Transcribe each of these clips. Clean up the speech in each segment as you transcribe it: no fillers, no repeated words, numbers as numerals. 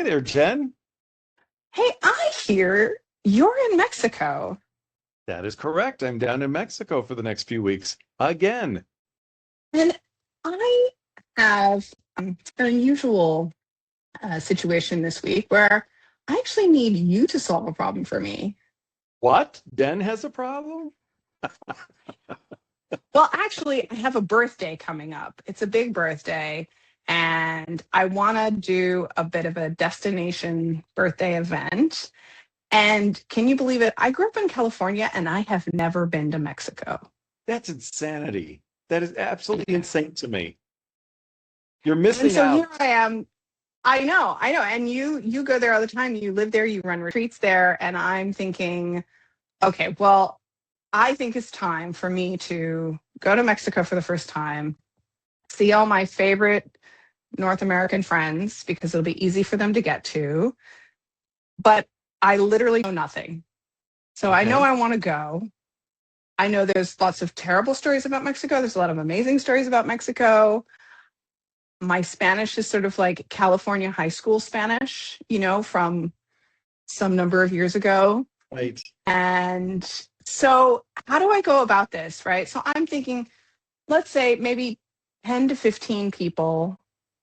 Hey there, Jen. Hey, I hear you're in Mexico. That is correct. I'm down in Mexico for the next few weeks again. And I have an unusual situation this week where I actually need you to solve a problem for me. What? Den has a problem? Well, actually, I have a birthday coming up. It's a big birthday, and I want to do a bit of a destination birthday event. And can you believe it? I grew up in California and I have never been to Mexico. That's insanity. That is absolutely insane to me. You're And missing so here out. I am. I know. And you go there all the time. You live there, you run retreats there, and I'm thinking, okay, well, I think it's time for me to go to Mexico for the first time, see all my favorite North American friends because it'll be easy for them to get to. But I literally know nothing. So I know Okay. I want to go. I know there's lots of terrible stories about Mexico. There's a lot of amazing stories about Mexico. My Spanish is sort of like California high school Spanish, from some number of years ago. Right. And so, how do I go about this, right? So, I'm thinking, let's say maybe 10 to 15 people,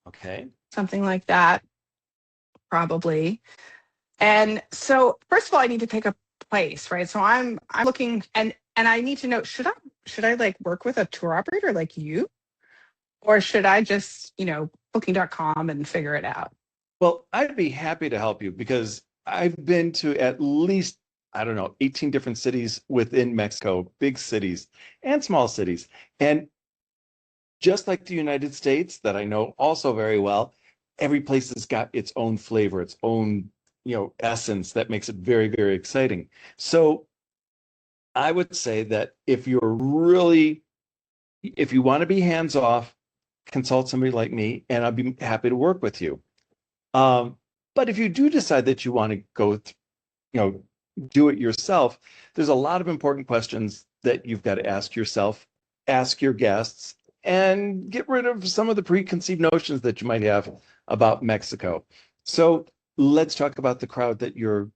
Okay. something like that, probably. And so, first of all, I need to pick a place, right? So, I'm looking and I need to know, should I like work with a tour operator like you, or should I just, booking.com and figure it out? Well, I'd be happy to help you because I've been to at least, I don't know, 18 different cities within Mexico, big cities and small cities. And just like the United States, that I know also very well, every place has got its own flavor, its own, essence that makes it very, very exciting. So I would say that if you want to be hands off, consult somebody like me, and I'd be happy to work with you. Um, but if you do decide that you want to you know, do it yourself, there's a lot of important questions that you've got to ask yourself, ask your guests, and get rid of some of the preconceived notions that you might have about Mexico. So let's talk about the crowd that you're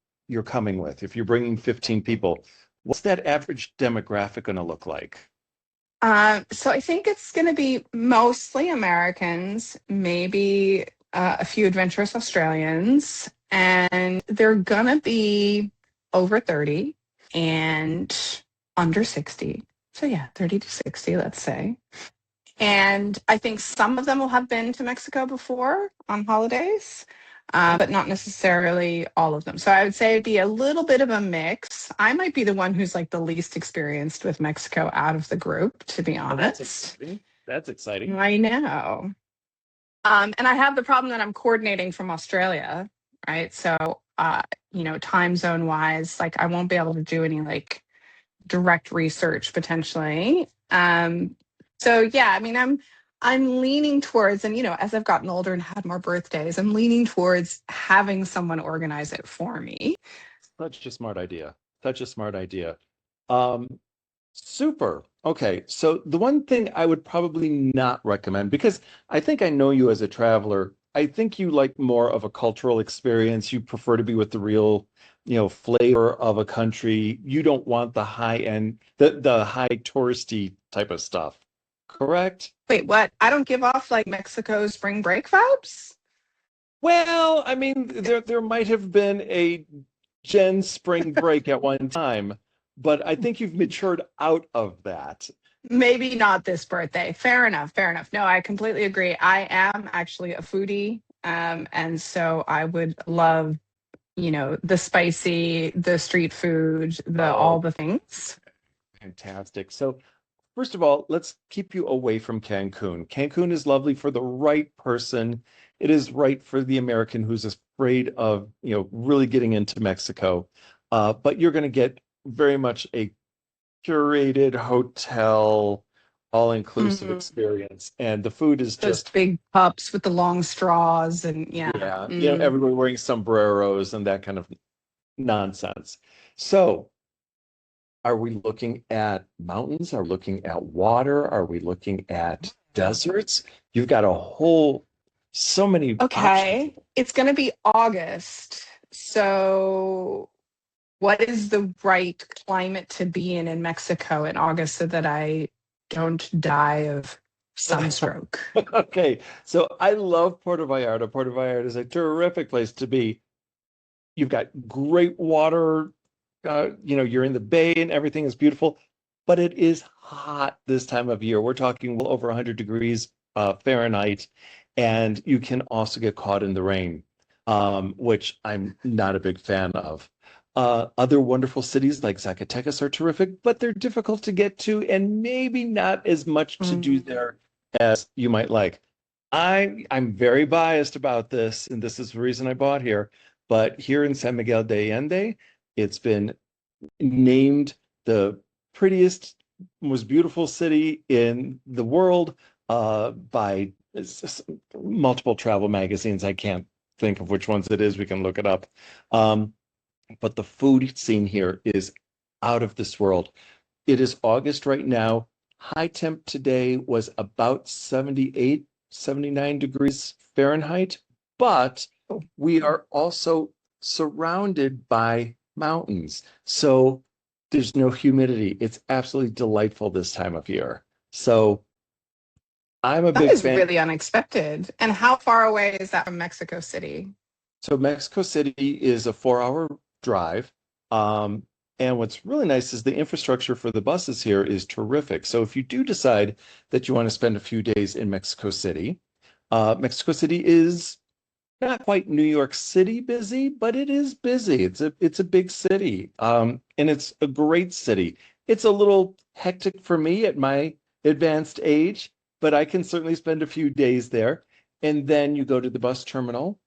coming with. If you're bringing 15 people, what's that average demographic going to look like? So I think it's going to be mostly Americans, maybe a few adventurous Australians, and they're going to be over 30 and under 60. So yeah, 30 to 60, let's say. And I think some of them will have been to Mexico before on holidays, Okay. but not necessarily all of them. So I would say it'd be a little bit of a mix. I might be the one who's like the least experienced with Mexico out of the group, to be Well, that's honest. exciting. That's exciting. I know. And I have the problem that I'm coordinating from Australia, right? So, time zone wise, like I won't be able to do any like direct research potentially. So yeah, I mean, I'm leaning towards, and as I've gotten older and had more birthdays, I'm leaning towards having someone organize it for me. Such a smart idea. Such a smart idea. Um, Super. Okay. So the one thing I would probably not recommend, because I think I know you as a traveler, I think you like more of a cultural experience. You prefer to be with the real, flavor of a country. You don't want the high end, the high touristy type of stuff. Correct? Wait, what? I don't give off like Mexico spring break vibes? Well, I mean, there might have been a Gen spring break at one time, but I think you've matured out of that. Maybe not this birthday. Fair enough. Fair enough. No, I completely agree. I am actually a foodie. And so I would love, the spicy, the street food, the all Oh, the things. fantastic. So, first of all, let's keep you away from Cancun. Cancun is lovely for the right person. It is right for the American who's afraid of, really getting into Mexico. But you're going to get very much a curated hotel, all-inclusive Mm, experience. And the food is those just, big cups with the long straws and yeah. yeah, Mm. everybody wearing sombreros and that kind of nonsense. So, are we looking at mountains? Are we looking at water? Are we looking at deserts? You've got a whole So many options. Okay. It's going to be August. So, what is the right climate to be in Mexico in August so that I don't die of sunstroke? Okay, so I love Puerto Vallarta. Puerto Vallarta is a terrific place to be. You've got great water. You're in the bay and everything is beautiful, but it is hot this time of year. We're talking well over 100 degrees Fahrenheit, and you can also get caught in the rain, which I'm not a big fan of. Other wonderful cities like Zacatecas are terrific, but they're difficult to get to and maybe not as much to do Mm. there as you might like. I'm very biased about this, and this is the reason I bought here. But here in San Miguel de Allende, it's been named the prettiest, most beautiful city in the world by multiple travel magazines. I can't think of which ones it is. We can look it up. Um, but the food scene here is out of this world. It is August right now. High temp today was about 78, 79 degrees Fahrenheit, but we are also surrounded by mountains. So there's no humidity. It's absolutely delightful this time of year. So I'm a That big is fan. really unexpected. And how far away is that from Mexico City? So Mexico City is a 4 hour drive. Um, and what's really nice is the infrastructure for the buses here is terrific. So if you do decide that you want to spend a few days in Mexico City is not quite New York City busy, but it is busy. It's a big city. And it's a great city. It's a little hectic for me at my advanced age, but I can certainly spend a few days there. And then you go to the bus terminal.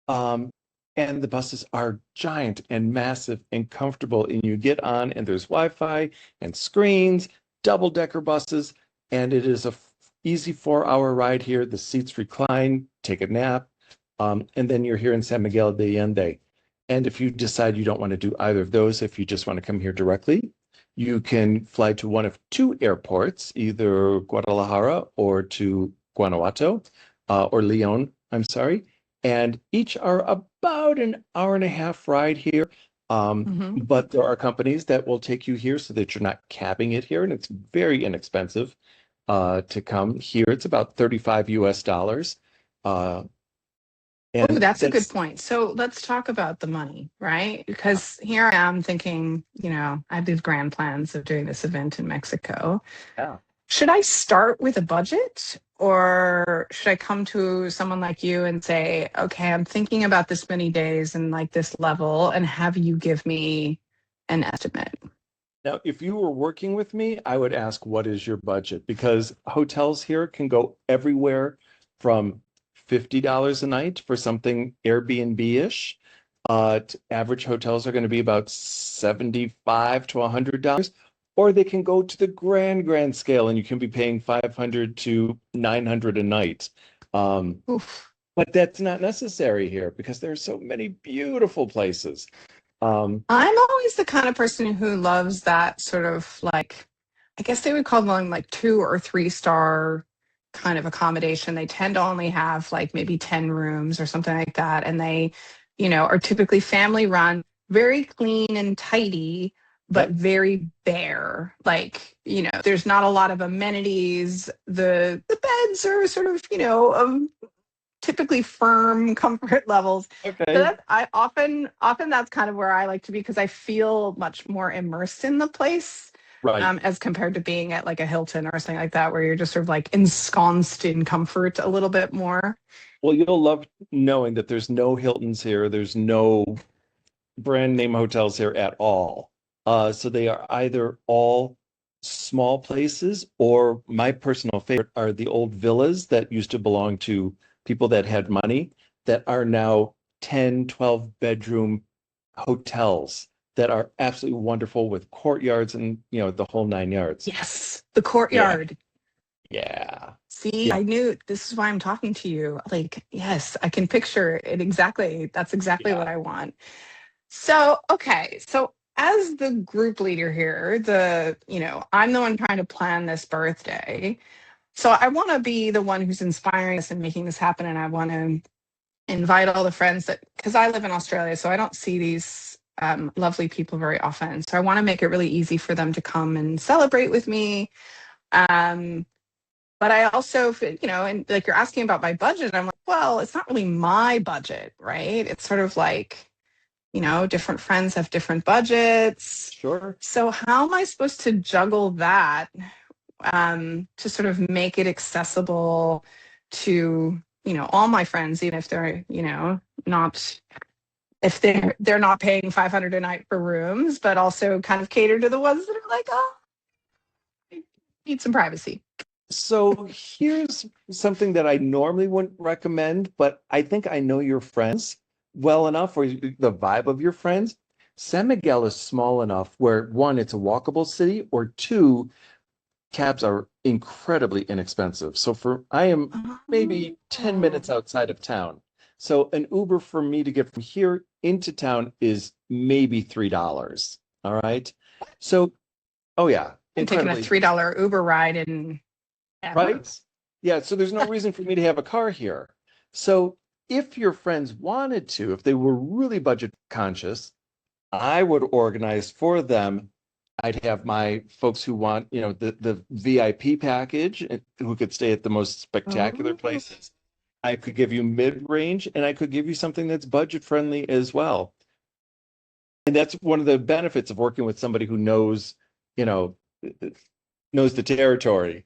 Um, and the buses are giant and massive and comfortable. And you get on, and there's Wi-Fi and screens, double-decker buses, and it is a easy 4 hour ride here. The seats recline, take a nap, and then you're here in San Miguel de Allende. And if you decide you don't want to do either of those, if you just want to come here directly, you can fly to one of two airports, either Guadalajara or to Guanajuato, or Leon, I'm sorry, and each are about an hour and a half ride here. Hmm. But there are companies that will take you here so that you're not cabbing it here, and it's very inexpensive to come here. It's about 35 US dollars. Uh, Oh, and that's a good that's, point. So let's talk about the money, right? Because here I am thinking, I have these grand plans of doing this event in Mexico. yeah. Should I start with a budget or should I come to someone like you and say, okay, I'm thinking about this many days and like this level and have you give me an estimate? Now, if you were working with me, I would ask, what is your budget? Because hotels here can go everywhere from $50 a night for something Airbnb-ish. Average hotels are going to be about 75 to $100, or they can go to the grand scale and you can be paying 500 to 900 a night. Um, Oof. but that's not necessary here because there are so many beautiful places. Um, I'm always the kind of person who loves that sort of like, I guess they would call them like 2 or 3 star kind of accommodation. They tend to only have like maybe 10 rooms or something like that. And they, are typically family run, very clean and tidy, but yep, very bare. Like, there's not a lot of amenities. The beds are sort of, of typically firm comfort levels. So okay, that I often that's kind of where I like to be because I feel much more immersed in the place right. as compared to being at like a Hilton or something like that where you're just sort of like ensconced in comfort a little bit more. Well, you'll love knowing that there's no Hiltons here. There's no brand name hotels here at all. So they are either all small places, or my personal favorite are the old villas that used to belong to people that had money that are now 10, 12 bedroom hotels that are absolutely wonderful with courtyards and, the whole nine yards. Yes, the Yeah. courtyard. Yeah. See, Yeah. I knew this is why I'm talking to you. Like, yes, I can picture it exactly. That's exactly Yeah. what I want. So, okay. So, as the group leader here, I'm the one trying to plan this birthday. So I want to be the one who's inspiring this and making this happen. And I want to invite all the friends that, because I live in Australia, so I don't see these lovely people very often. So I want to make it really easy for them to come and celebrate with me. Um, but I also, and like you're asking about my budget, I'm like, well, it's not really my budget, right? It's sort of like, different friends have different budgets. Sure. So how am I supposed to juggle that to sort of make it accessible to, all my friends, even if they're, not if they're not paying 500 a night for rooms, but also kind of cater to the ones that are like, oh, I need some privacy. So here's something that I normally wouldn't recommend, but I think I know your friends well enough, or the vibe of your friends. San Miguel is small enough where one, it's a walkable city, or two, cabs are incredibly inexpensive. So I am maybe 10 minutes Oh. outside of town. So an Uber for me to get from here into town is maybe $3. All right. So, oh yeah, I'm taking a incredibly, $3 Uber ride in ever. right? Yeah, so there's no reason for me to have a car here. So if your friends wanted to, if they were really budget conscious, I would organize for them. I'd have my folks who want, the VIP package who could stay at the most spectacular Oh. places. I could give you mid-range and I could give you something that's budget friendly as well. And that's one of the benefits of working with somebody who you know, knows the territory.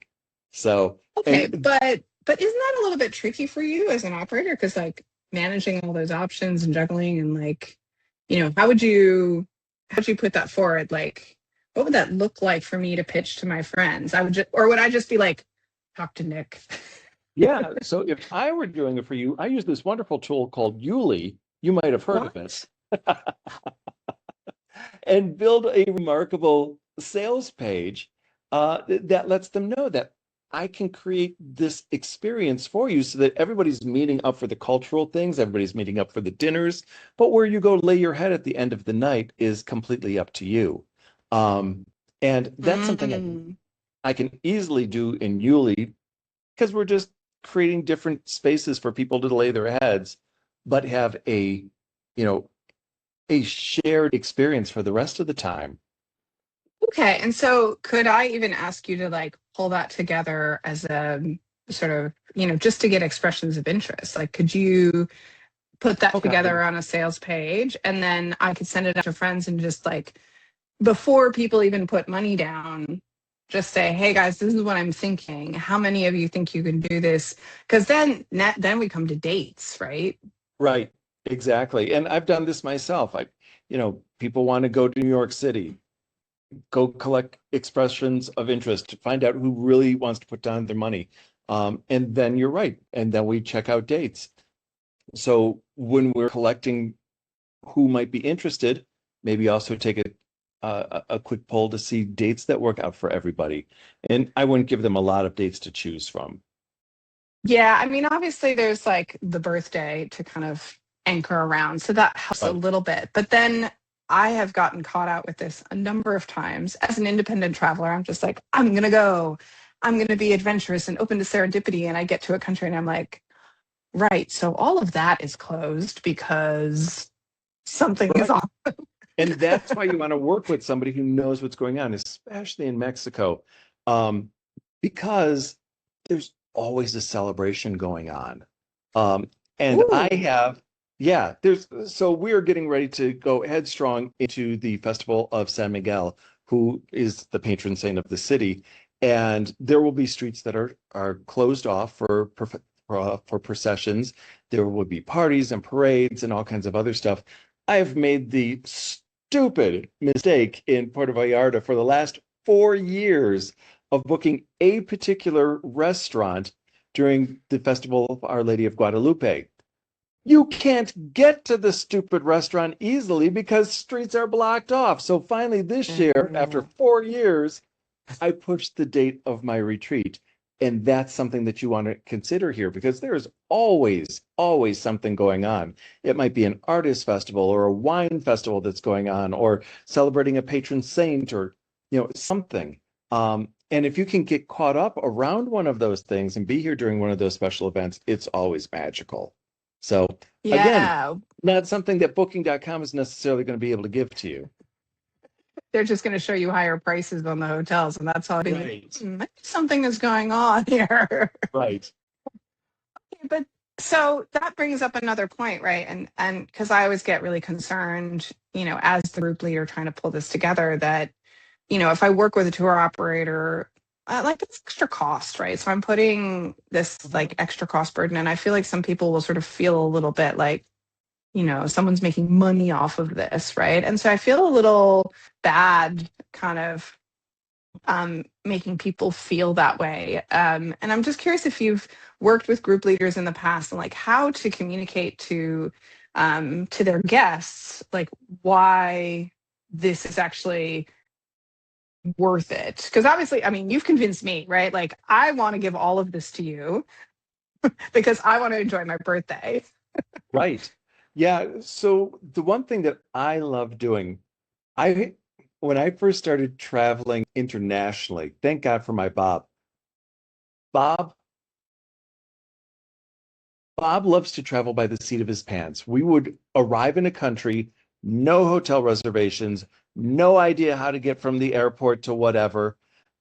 So, Okay, and but isn't that a little bit tricky for you as an operator? Because like managing all those options and juggling and like, how would you put that forward? Like, what would that look like for me to pitch to my friends? Or would I just be like, talk to Nick? yeah, so if I were doing it for you, I use this wonderful tool called YouLi. You might have heard of it. What? And build a remarkable sales page that lets them know that I can create this experience for you so that everybody's meeting up for the cultural things, everybody's meeting up for the dinners, but where you go lay your head at the end of the night is completely up to you. Um, and that's something Mm. I can easily do in Yuli because we're just creating different spaces for people to lay their heads, but have you know, a shared experience for the rest of the time. Okay, and so could I even ask you to like pull that together as a sort of, just to get expressions of interest? Like, could you put that Oh God, yeah. together on a sales page and then I could send it out to friends and just like before people even put money down, just say, "Hey guys, this is what I'm thinking. How many of you think you can do this?" Because then we come to dates, right? Right, exactly. And I've done this myself. People want to go to New York City, go collect expressions of interest to find out who really wants to put down their money. And then you're right. And then we check out dates. So when we're collecting who might be interested, maybe also take a quick poll to see dates that work out for everybody. And I wouldn't give them a lot of dates to choose from. Yeah, I mean, obviously there's like the birthday to kind of anchor around, so that helps a Right. little bit. But then I have gotten caught out with this a number of times as an independent traveler. I'm just like, I'm gonna go. I'm gonna be adventurous and open to serendipity. And I get to a country and I'm like, right, so all of that is closed because something is Right. on. And that's why you want to work with somebody who knows what's going on, especially in Mexico, um, because there's always a celebration going on. And I Ooh. have, yeah, so we're getting ready to go headstrong into the Festival of San Miguel, who is the patron saint of the city. And there will be streets that are closed off for processions. There will be parties and parades and all kinds of other stuff. I have made the stupid mistake in Puerto Vallarta for the last 4 years of booking a particular restaurant during the Festival of Our Lady of Guadalupe. You can't get to the stupid restaurant easily because streets are blocked off. So finally, this year, after Mm. 4 years, I pushed the date of my retreat. And that's something that you want to consider here because there is always, always something going on. It might be an artist festival or a wine festival that's going on or celebrating a patron saint or, something. And if you can get caught up around one of those things and be here during one of those special events, it's always magical. So again, Yeah, not something that booking.com is necessarily going to be able to give to you. they're just going to show you higher prices on the hotels, and that's all. Right. Maybe something is going on here. Right. But so that brings up another point, right? And because I always get really concerned, as the group leader trying to pull this together, that if I work with a tour operator, like it's extra cost, right? So I'm putting this like extra cost burden, and I feel like some people will sort of feel a little bit like, someone's making money off of this, right? And so I feel a little bad, kind of making people feel that way. And I'm just curious if you've worked with group leaders in the past and like how to communicate to their guests, like why this is actually worth it. Because obviously, I mean, you've convinced me, right? Like I want to give all of this to you because I want to enjoy my birthday. Right. Yeah. So the one thing that I love doing, I when I first started traveling internationally, thank God for my Bob. Bob Bob loves to travel by the seat of his pants. We would arrive in a country, no hotel reservations, no idea how to get from the airport to whatever.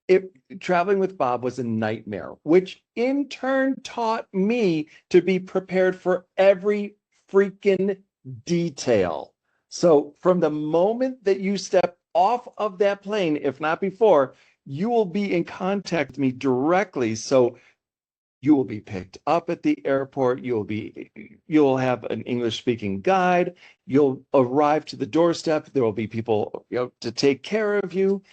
It, traveling with Bob was a nightmare, which in turn taught me to be prepared for every freaking detail. So from the moment that you step off of that plane, if not before, you will be in contact with me directly. So you will be picked up at the airport. You'll have an English speaking guide. You'll arrive to the doorstep. There will be people, to take care of you.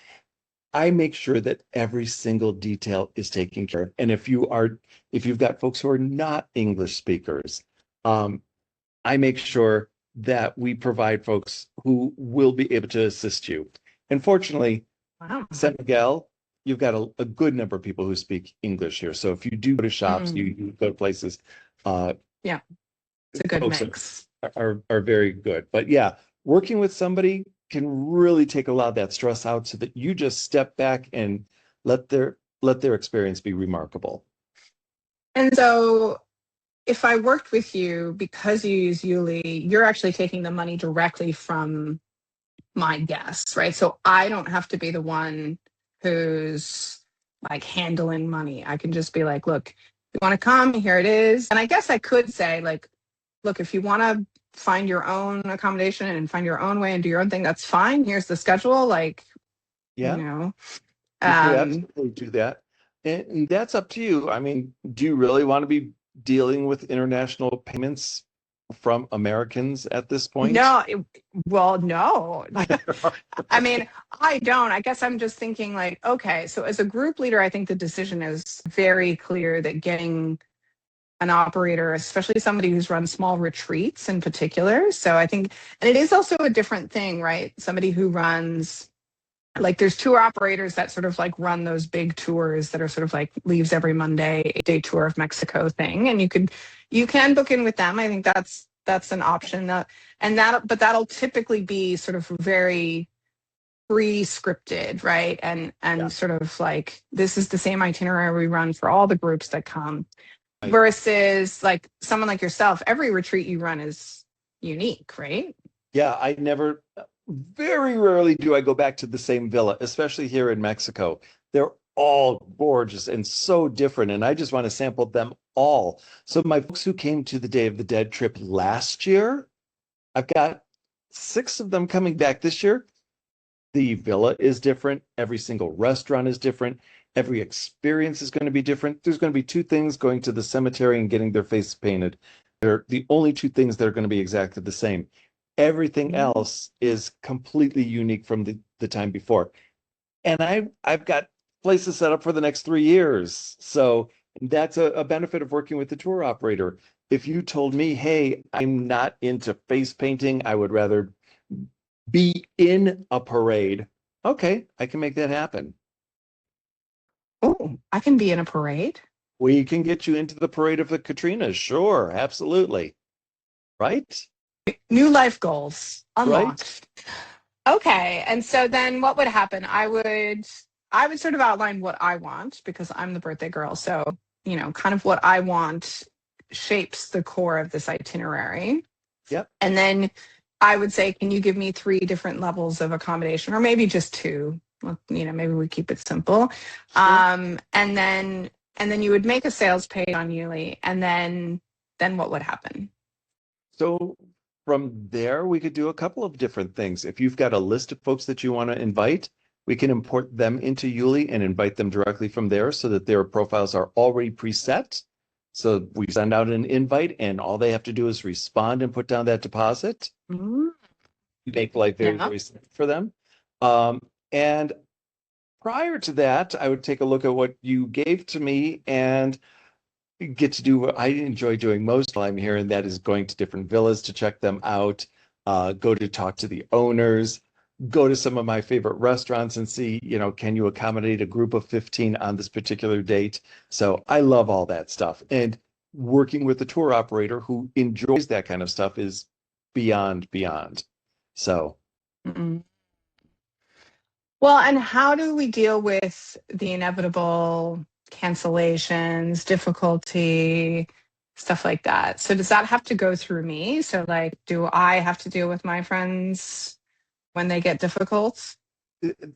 I make sure that every single detail is taken care of. And if you've got folks who are not English speakers, I make sure that we provide folks who will be able to assist you. And fortunately, Wow. San Miguel, you've got a good number of people who speak English here. So if you do go to shops, you go to places, Yeah, it's a good folks mix. are very good. But yeah, working with somebody can really take a lot of that stress out so that you just step back and let their experience be remarkable. And so if I worked with you because you use YouLi, you're actually taking the money directly from my guests, right? So I don't have to be the one who's like handling money. I can just be like, look, you want to come, here it is. And I guess I could say, like, look, if you want to find your own accommodation and find your own way and do your own thing, that's fine. Here's the schedule. Like, you Yeah, know, you could um, absolutely do that. And that's up to you. I mean, do you really want to be dealing with international payments from Americans at this point? no, well, no. I mean, I don't. I guess I'm just thinking like, okay, so as a group leader, I think the decision is very clear that getting an operator, especially somebody who's run small retreats in particular. So I think, and it is also a different thing, right? Somebody who runs, like there's tour operators that sort of like run those big tours that are sort of like leaves every Monday, 8-day tour of Mexico thing. And you can book in with them. I think that's an option but that'll typically be sort of very pre-scripted, right? Yeah, And sort of like this is the same itinerary we run for all the groups that come right. versus like someone like yourself, every retreat you run is unique, right? Yeah, very rarely do I go back to the same villa, especially here in Mexico. They're all gorgeous and so different, and I just want to sample them all. So my folks who came to the Day of the Dead trip last year, I've got six of them coming back this year. The villa is different. Every single restaurant is different. Every experience is going to be different. There's going to be two things: going to the cemetery and getting their face painted. They're the only two things that are going to be exactly the same. Everything else is completely unique from the time before. And I've got places set up for the next 3 years. So that's a benefit of working with the tour operator. If you told me, hey, I'm not into face painting, I would rather be in a parade. Okay, I can make that happen. Oh, I can be in a parade. We can get you into the parade of the Katrinas. Sure, absolutely. Right? New life goals Right? unlocked. Okay. And so then what would happen? I would sort of outline what I want because I'm the birthday girl. So, kind of what I want shapes the core of this itinerary. Yep. And then I would say, can you give me 3 different levels of accommodation, or maybe just 2? Well, maybe we keep it simple. Sure. And then you would make a sales page on YouLi, and then what would happen? So from there, we could do a couple of different things. If you've got a list of folks that you want to invite, we can import them into YouLi and invite them directly from there so that their profiles are already preset. So we send out an invite and all they have to do is respond and put down that deposit. Mm-hmm. Make life very, very simple for them. And prior to that, I would take a look at what you gave to me and get to do what I enjoy doing most while I'm here, and that is going to different villas to check them out, go to talk to the owners, go to some of my favorite restaurants and see, can you accommodate a group of 15 on this particular date? So I love all that stuff. And working with the tour operator who enjoys that kind of stuff is beyond. So. Mm-mm. Well, and how do we deal with the inevitable cancellations, difficulty, stuff like that? So does that have to go through me? So like, do I have to deal with my friends when they get difficult? You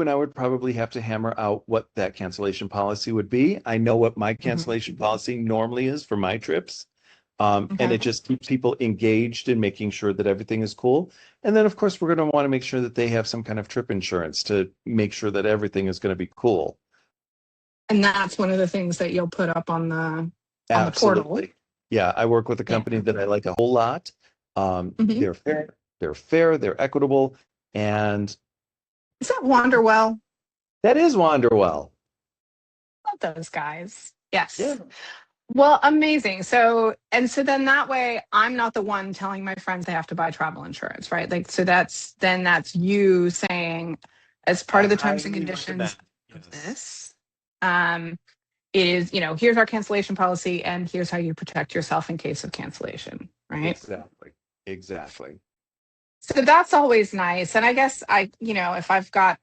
and I would probably have to hammer out what that cancellation policy would be. I know what my cancellation policy normally is for my trips. And it just keeps people engaged in making sure that everything is cool. And then, of course, we're going to want to make sure that they have some kind of trip insurance to make sure that everything is going to be cool. And that's one of the things that you'll put up on the Absolutely. portal. Yeah, I work with a company that I like a whole lot. They're fair, they're equitable, and Is that Wanderwell? that is Wanderwell. Love those guys. Yes. Yeah. Well, amazing. So then that way I'm not the one telling my friends they have to buy travel insurance, right? Like, so that's you saying as part of the terms and conditions of this, it is, here's our cancellation policy and here's how you protect yourself in case of cancellation, right? Exactly. So that's always nice. And I guess if I've got,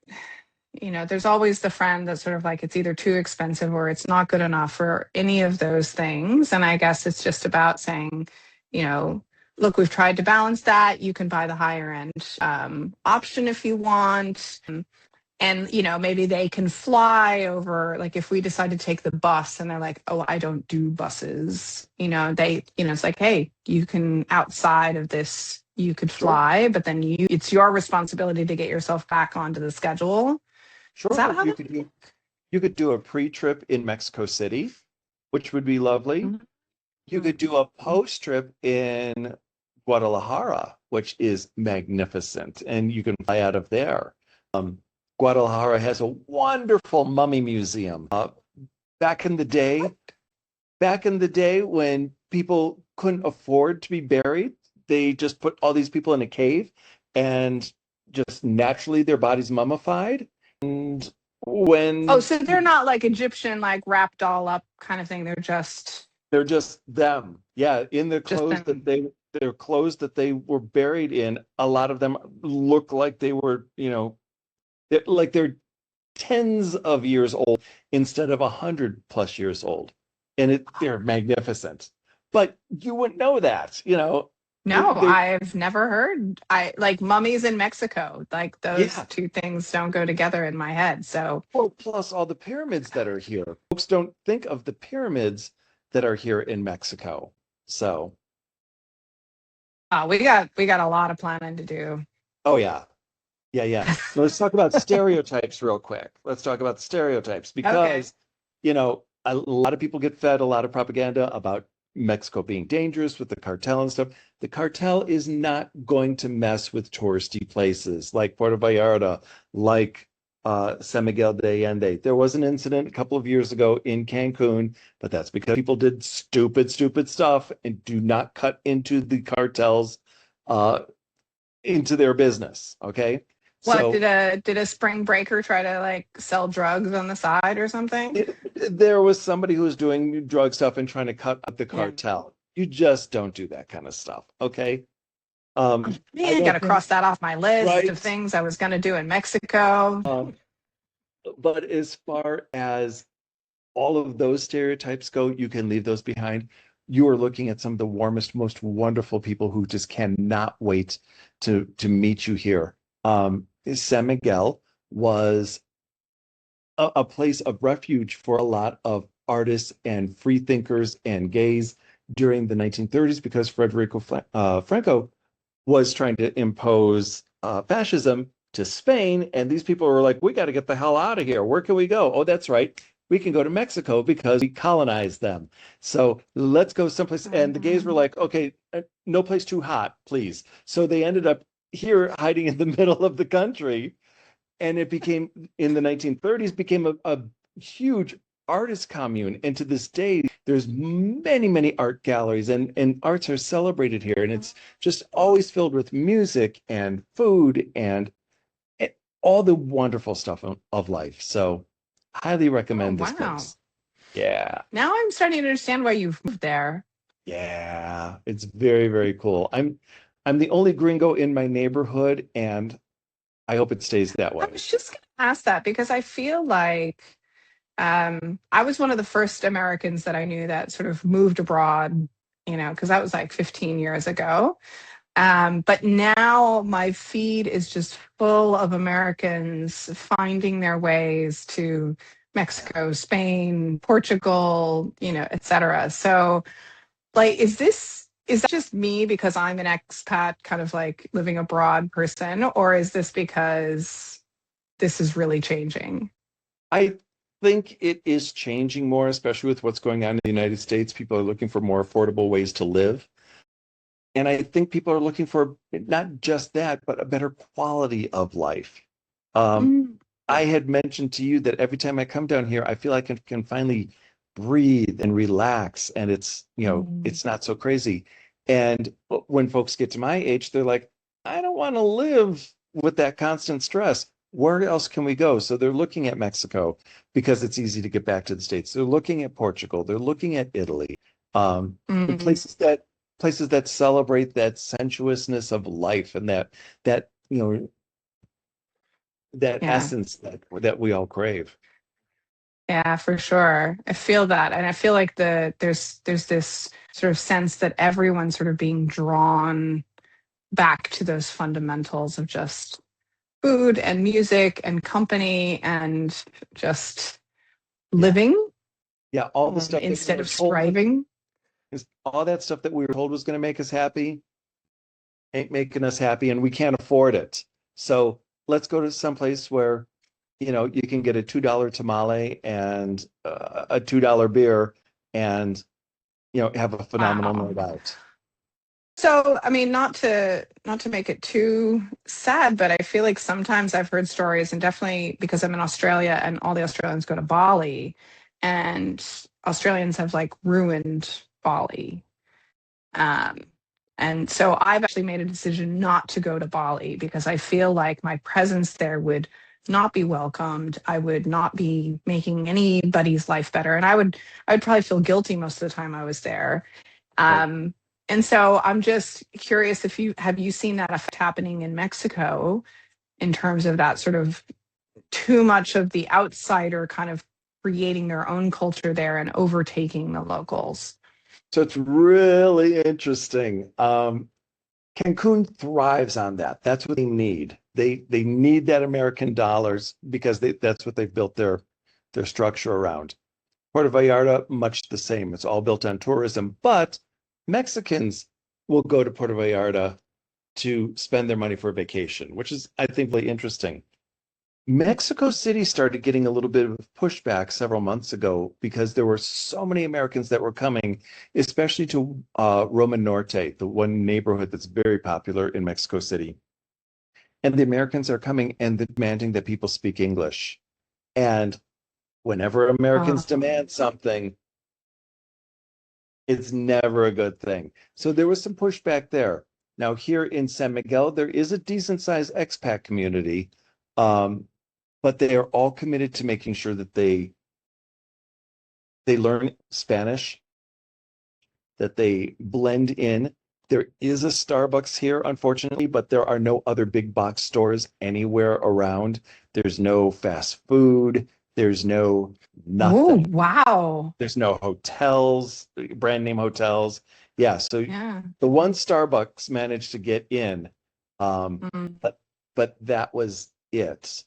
there's always the friend that's sort of like, it's either too expensive or it's not good enough or any of those things. And I guess it's just about saying, look, we've tried to balance that. You can buy the higher end option if you want. And, maybe they can fly over, like if we decide to take the bus and they're like, oh, I don't do buses, it's like, hey, you can outside of this, you could fly, but then it's your responsibility to get yourself back onto the schedule. Sure. You could do a pre-trip in Mexico City, which would be lovely. Mm-hmm. You could do a post-trip in Guadalajara, which is magnificent, and you can fly out of there. Guadalajara has a wonderful mummy museum. Back in the day when people couldn't afford to be buried, they just put all these people in a cave and just naturally their bodies mummified. And so they're not like Egyptian, like wrapped all up kind of thing. They're just them. Yeah, in their clothes their clothes that they were buried in. A lot of them look like they were, they're tens of years old instead of 100+ years old, and they're magnificent. But you wouldn't know that, No, I've never heard. I like mummies in Mexico. Like those two things don't go together in my head. So, well, plus all the pyramids that are here. Folks don't think of the pyramids that are here in Mexico. So, we got a lot of planning to do. Oh yeah. Let's talk about stereotypes real quick. Let's talk about the stereotypes because, a lot of people get fed a lot of propaganda about Mexico being dangerous with the cartel and stuff. The cartel is not going to mess with touristy places like Puerto Vallarta, like San Miguel de Allende. There was an incident a couple of years ago in Cancun, but that's because people did stupid stuff and do not cut into the cartels into their business. Okay. What, did a spring breaker try to like sell drugs on the side or something? There was somebody who was doing drug stuff and trying to cut up the cartel. You just don't do that kind of stuff, okay? I Man, got don't to think, cross that off my list of right? things I was going to do in Mexico. Um, but as far as all of those stereotypes go, you can leave those behind. You are looking at some of the warmest, most wonderful people who just cannot wait to meet you here. San Miguel was a place of refuge for a lot of artists and free thinkers and gays during the 1930s because Franco was trying to impose fascism to Spain. And these people were like, we got to get the hell out of here. Where can we go? Oh, that's right. We can go to Mexico because we colonized them. So let's go someplace. And the gays were Mhm. like, okay, no place too hot, please. So they ended up here hiding in the middle of the country. And it became, in the 1930s, became a huge artist commune. And to this day, there's many, many art galleries and arts are celebrated here. And it's just always filled with music and food and all the wonderful stuff of life. So highly Oh, recommend this wow. place. Yeah. Now I'm starting to understand why you've moved there. Yeah. It's very, very cool. I'm the only gringo in my neighborhood, and I hope it stays that I way. was just going to ask that because I feel like I was one of the first Americans that I knew that sort of moved abroad, because that was like 15 years ago. But now my feed is just full of Americans finding their ways to Mexico, Spain, Portugal, et cetera. So, like, is that just me because I'm an expat, kind of like living abroad person, or is this because this is really changing? I think it is changing more, especially with what's going on in the United States. People are looking for more affordable ways to live. And I think people are looking for not just that, but a better quality of life. Um, Mm, I had mentioned to you that every time I come down here, I feel like I can finally breathe and relax, and mm. it's not so crazy. And when folks get to my age, they're like, I don't want to live with that constant stress. Where else can we go? So they're looking at Mexico because it's easy to get back to the States. They're looking at Portugal. They're looking at Italy. The Mm, places that celebrate that sensuousness of life and that that yeah. essence that we all crave. Yeah, for sure. I feel that. And I feel like there's this sort of sense that everyone's sort of being drawn back to those fundamentals of just food and music and company and just Yeah. living, Yeah, all the stuff that we instead were of told striving. is all that stuff that we were told was going to make us happy ain't making us happy, and we can't afford it. So let's go to some place where you can get a $2 tamale and a $2 beer and have a phenomenal Wow. night out. So, I mean, not to make it too sad, but I feel like sometimes I've heard stories, and definitely because I'm in Australia and all the Australians go to Bali, and Australians have like ruined Bali. Um, and so I've actually made a decision not to go to Bali because I feel like my presence there would not be welcomed. I would not be making anybody's life better, and I would probably feel guilty most of the time I was there. Right. Um, and so I'm just curious if you seen that effect happening in Mexico in terms of that sort of too much of the outsider kind of creating their own culture there and overtaking the locals. So it's really interesting. Cancun thrives on that. That's what they need. They need that American dollars because that's what they've built their structure around. Puerto Vallarta, much the same. It's all built on tourism, but Mexicans will go to Puerto Vallarta to spend their money for a vacation, which is, I think, really interesting. Mexico City started getting a little bit of pushback several months ago because there were so many Americans that were coming, especially to Roma Norte, the one neighborhood that's very popular in Mexico City. And the Americans are coming and demanding that people speak English. And whenever Americans Uh, demand something, it's never a good thing. So there was some pushback there. Now, here in San Miguel, there is a decent sized expat community, um, but they are all committed to making sure that they learn Spanish, that they blend in, There is a Starbucks here, unfortunately, but there are no other big box stores anywhere around. There's no fast food. There's no Oh, nothing. wow. There's no hotels, brand name hotels. Yeah, so Yeah. the one Starbucks managed to get in, Mm. but that was it.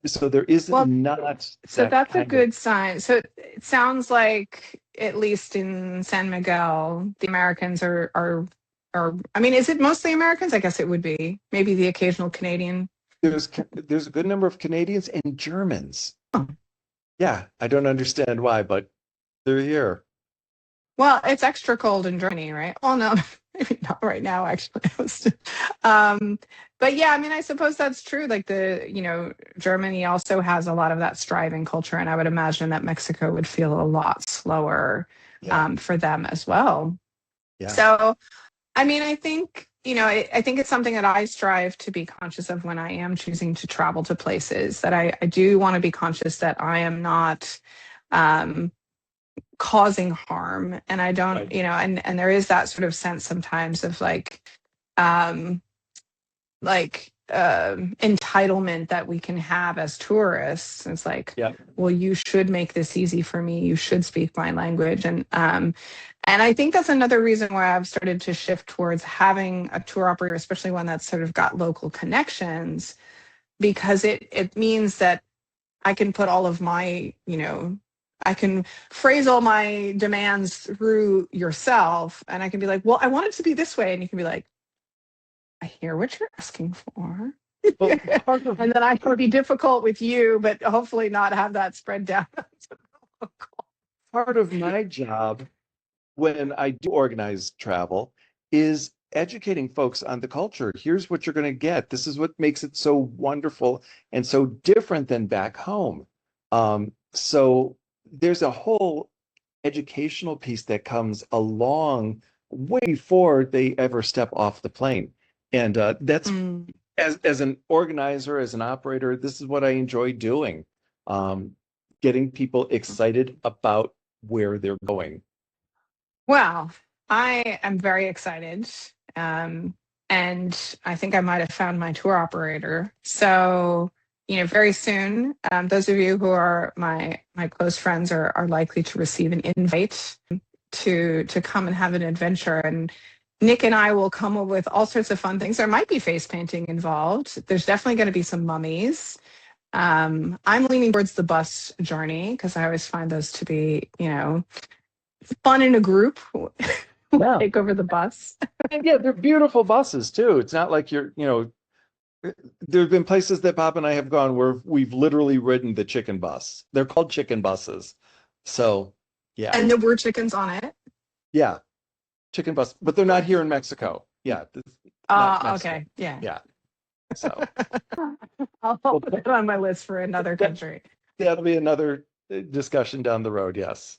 So there is Well, not so that that's a kind of. good sign. So it sounds like, at least in San Miguel, the Americans are, I mean, is it mostly Americans? I guess it would be. Maybe the occasional Canadian. There's a good number of Canadians and Germans. Oh. Yeah, I don't understand why, but they're here. Well, it's extra cold in Germany, right? Well, no, maybe not right now, actually. But yeah, I mean, I suppose that's true. Like Germany also has a lot of that striving culture, and I would imagine that Mexico would feel a lot slower Yeah, for them as well. yeah, So, I mean, I think, I think it's something that I strive to be conscious of when I am choosing to travel to places, that I do want to be conscious that I am not um, causing harm. And I don't, right. and there is that sort of sense sometimes of um, entitlement that we can have as tourists. It's like, Yeah, well, you should make this easy for me. You should speak my language. And I think that's another reason why I've started to shift towards having a tour operator, especially one that's sort of got local connections, because it means that I can put all of my, I can phrase all my demands through yourself, and I can be like, well, I want it to be this way. And you can be like, I hear what you're asking for. well, part of And then I can be difficult with you, but hopefully not have that spread down. part of my job when I do organize travel is educating folks on the culture. Here's what you're going to get. This is what makes it so wonderful and so different than back home. So there's a whole educational piece that comes along way before they ever step off the plane. And that's Mm. as an organizer, as an operator, this is what I enjoy doing. Um, Getting people excited about where they're going. Well, I am very excited. Um, and I think I might have found my tour operator. So, very soon, those of you who are my close friends are likely to receive an invite to come and have an adventure. And Nick and I will come up with all sorts of fun things. There might be face painting involved. There's definitely going to be some mummies. I'm leaning towards the bus journey because I always find those to be, fun in a group. Yeah. Take over the bus. And yeah, they're beautiful buses too. It's not like there have been places that Bob and I have gone where we've literally ridden the chicken bus. They're called chicken buses. So, yeah, And there were chickens on it. yeah, chicken bus, but they're not here in Mexico. Yeah, not Mexico. Okay. Yeah. Yeah. So, I'll well, put it on my list for another that, country. that'll be another discussion down the road. Yes.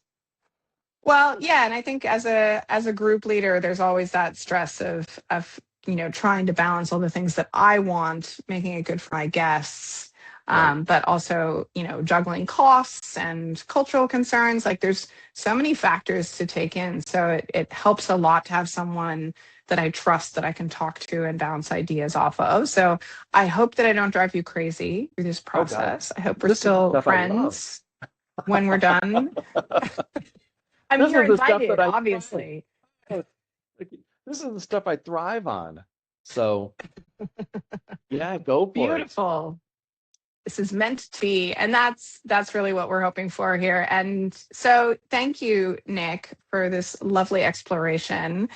Well, yeah, and I think as a group leader, there's always that stress of trying to balance all the things that I want, making it good for my guests, Right. but also juggling costs and cultural concerns. Like there's so many factors to take in, so it helps a lot to have someone that I trust that I can talk to and bounce ideas off of. So I hope that I don't drive you crazy through this Oh God, process. I hope we're this is the still stuff I love. friends when we're done. I mean, This you're is the stuff that invited, I thrive. obviously. This is the stuff I thrive on. So, yeah, go for it. Beautiful. This is meant to be, and that's really what we're hoping for here. And so, thank you, Nick, for this lovely exploration.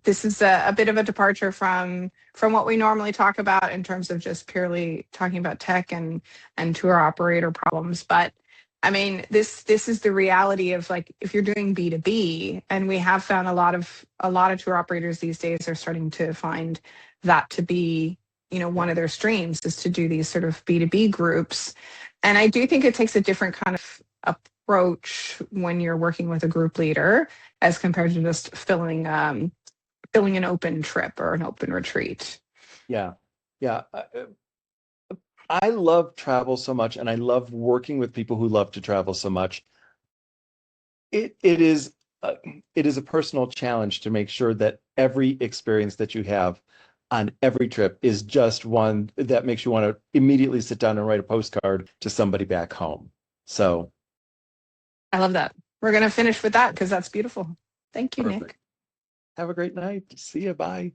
This is a bit of a departure from what we normally talk about in terms of just purely talking about tech and tour operator problems, but I mean, this is the reality of, like, if you're doing B2B, and we have found a lot of tour operators these days are starting to find that to be, one of their streams is to do these sort of B2B groups. And I do think it takes a different kind of approach when you're working with a group leader as compared to just filling an open trip or an open retreat. Yeah. Yeah. I love travel so much, and I love working with people who love to travel so much. It is it is a personal challenge to make sure that every experience that you have on every trip is just one that makes you want to immediately sit down and write a postcard to somebody back home. So I love that. We're going to finish with that because that's beautiful. Thank you, perfect. Nick. Have a great night. See you. Bye.